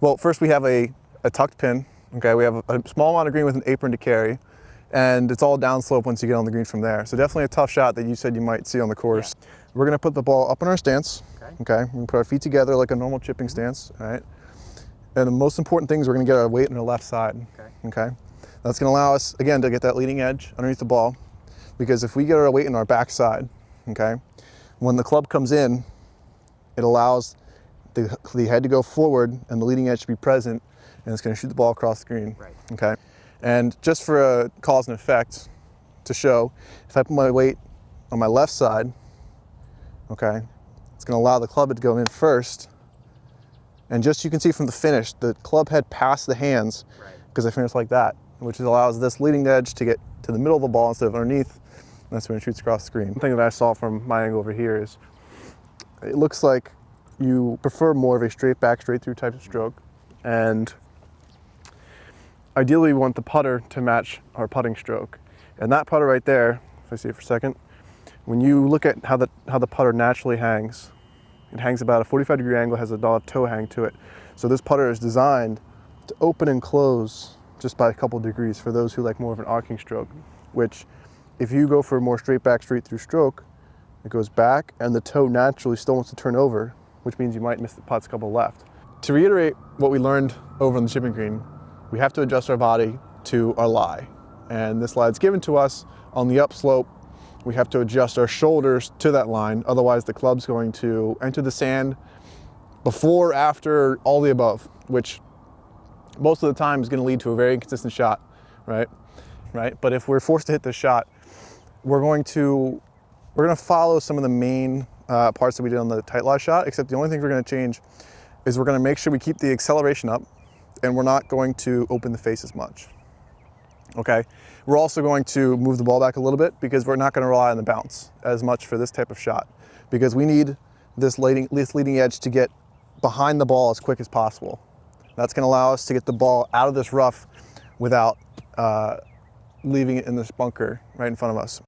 Well, first we have a tucked pin. Okay, we have a small amount of green with an apron to carry, and it's all downslope once you get on the green from there. So definitely a tough shot that you said you might see on the course. Yeah. We're gonna put the ball up in our stance. Okay, we're gonna put our feet together like a normal chipping stance. All right. And the most important thing is we're gonna get our weight on the left side. Okay. That's gonna allow us again to get that leading edge underneath the ball, because if we get our weight in our back side, okay, when the club comes in, it allows the head to go forward and the leading edge to be present, and it's going to shoot the ball across the green. Right. Okay. And just for a cause and effect to show, if I put my weight on my left side, okay, it's going to allow the club head to go in first. And just you can see from the finish, the club head passed the hands because I finished like that, which allows this leading edge to get to the middle of the ball instead of underneath. And that's when it shoots across the screen. One thing that I saw from my angle over here is it looks like you prefer more of a straight back, straight through type of stroke. And ideally we want the putter to match our putting stroke. And that putter right there, if I see it for a second, when you look at how the putter naturally hangs, it hangs about a 45-degree angle, has a dot toe hang to it. So this putter is designed to open and close just by a couple degrees for those who like more of an arcing stroke, which if you go for a more straight back, straight through stroke, it goes back and the toe naturally still wants to turn over, which means you might miss the putts a couple left. To reiterate what we learned over on the chipping green, we have to adjust our body to our lie. And this lie is given to us on the upslope. We have to adjust our shoulders to that line, otherwise the club's going to enter the sand before, after, all the above, which most of the time is going to lead to a very inconsistent shot, right? But if we're forced to hit this shot, we're going to follow some of the main parts that we did on the tight lie shot, except the only thing we're going to change is we're going to make sure we keep the acceleration up, and we're not going to open the face as much. Okay, we're also going to move the ball back a little bit because we're not going to rely on the bounce as much for this type of shot, because we need this leading edge to get behind the ball as quick as possible. That's going to allow us to get the ball out of this rough without leaving it in this bunker right in front of us.